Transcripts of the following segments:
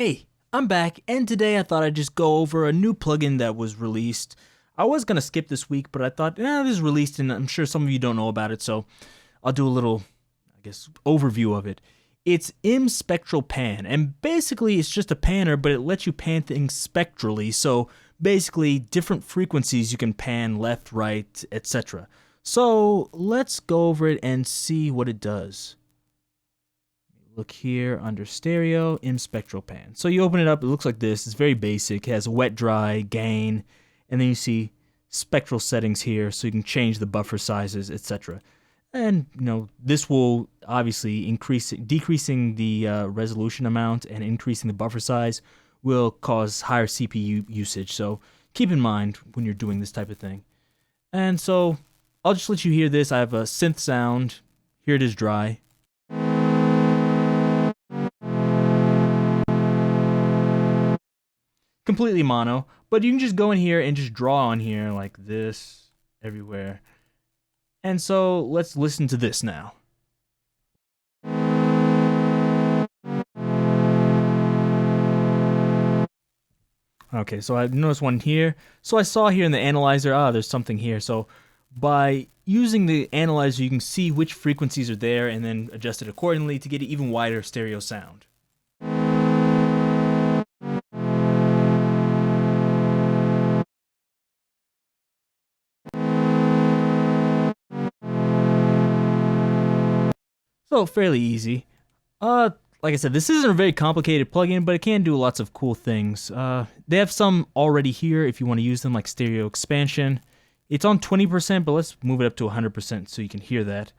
Hey, I'm back, and today I thought I'd just go over a new plugin that was released. I was gonna skip this week, but I thought, this is released, and I'm sure some of you don't know about it, so I'll do a little, overview of it. It's MSpectralPan, and basically it's just a panner, but it lets you pan things spectrally, so basically different frequencies you can pan left, right, etc. So let's go over it and see what it does. Look here under stereo, MSpectralPan. So you open it up, it looks like this. It's very basic. It has wet, dry, gain, and then you see spectral settings here, so you can change the buffer sizes, etc. And this will obviously decreasing the resolution amount and increasing the buffer size will cause higher CPU usage. So keep in mind when you're doing this type of thing. And so I'll just let you hear this. I have a synth sound. Here it is dry. Completely mono, but you can just go in here and just draw on here like this everywhere. And so let's listen to this now. Okay, so I noticed one here. So I saw here in the analyzer, there's something here. So by using the analyzer, you can see which frequencies are there and then adjust it accordingly to get an even wider stereo sound. So fairly easy. Like I said, this isn't a very complicated plugin, but it can do lots of cool things. They have some already here if you want to use them, like stereo expansion. It's on 20%, but let's move it up to 100% so you can hear that.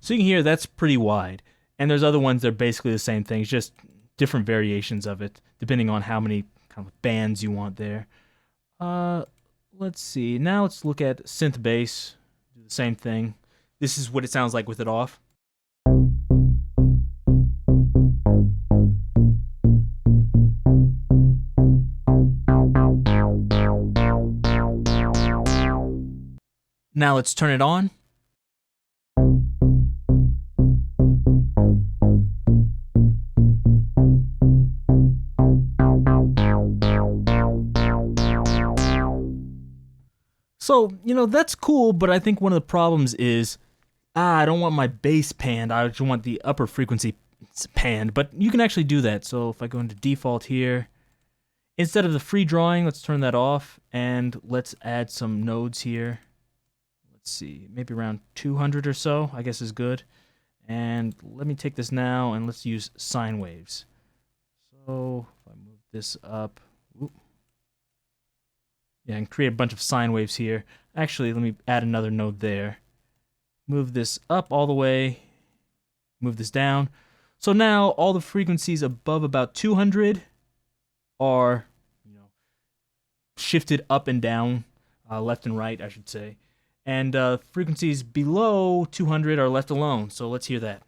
So you can hear that's pretty wide. And there's other ones that are basically the same thing, just different variations of it, depending on how many kind of bands you want there. Let's see. Now let's look at Synth Bass. Do the same thing. This is what it sounds like with it off. Now let's turn it on. So, that's cool, but I think one of the problems is, I don't want my bass panned, I just want the upper frequency panned, but you can actually do that. So if I go into default here, instead of the free drawing, let's turn that off, and let's add some nodes here. Let's see, maybe around 200 or so, I guess is good. And let me take this now, and let's use sine waves. So if I move this up, yeah, and create a bunch of sine waves here. Actually, let me add another node there. Move this up all the way. Move this down. So now all the frequencies above about 200 are, shifted up and down, left and right, I should say. And frequencies below 200 are left alone. So let's hear that.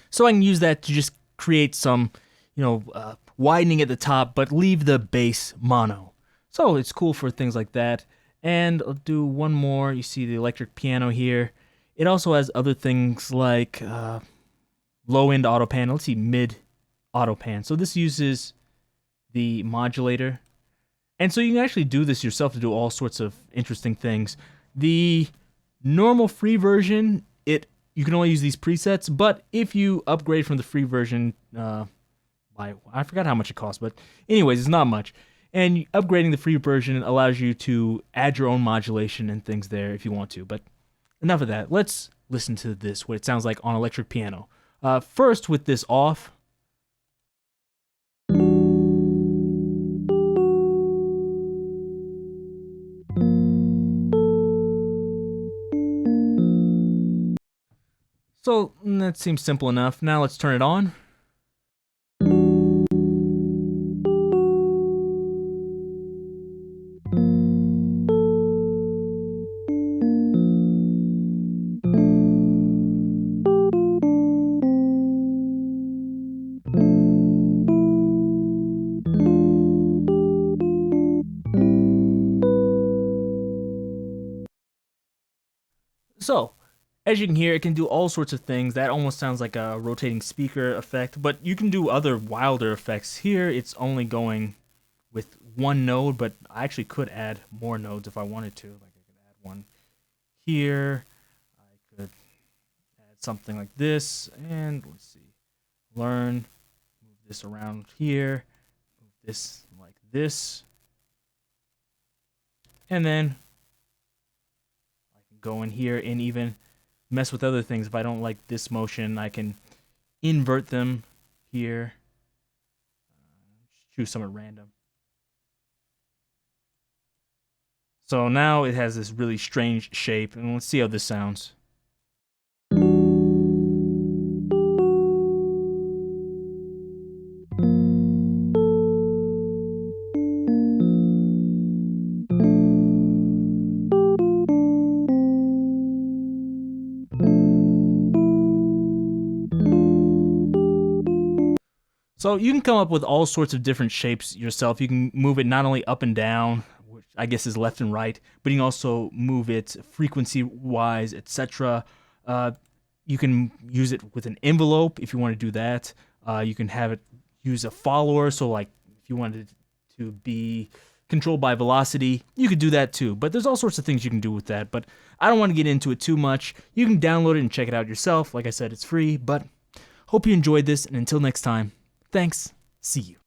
So I can use that to just create some, widening at the top, but leave the bass mono. So it's cool for things like that. And I'll do one more. You see the electric piano here. It also has other things like low-end auto pan. Let's see, mid auto pan. So this uses the modulator. And so you can actually do this yourself to do all sorts of interesting things. The normal free version, you can only use these presets, but if you upgrade from the free version, I forgot how much it costs, but anyways, it's not much. And upgrading the free version allows you to add your own modulation and things there if you want to. But enough of that. Let's listen to this, what it sounds like on electric piano. First, with this off. So that seems simple enough. Now let's turn it on. So, as you can hear, it can do all sorts of things. That almost sounds like a rotating speaker effect, but you can do other wilder effects. Here, it's only going with one node, but I actually could add more nodes if I wanted to. Like I could add one here. I could add something like this, and let's see, learn, move this around here, move this like this, and then I can go in here and even mess with other things. If I don't like this motion, I can invert them here. Choose some at random. So now it has this really strange shape, and let's see how this sounds. So you can come up with all sorts of different shapes yourself. You can move it not only up and down, which I guess is left and right, but you can also move it frequency-wise, etc. You can use it with an envelope if you want to do that. You can have it use a follower, so like if you wanted it to be controlled by velocity, you could do that too. But there's all sorts of things you can do with that, but I don't want to get into it too much. You can download it and check it out yourself. Like I said, it's free, but hope you enjoyed this, and until next time, thanks. See you.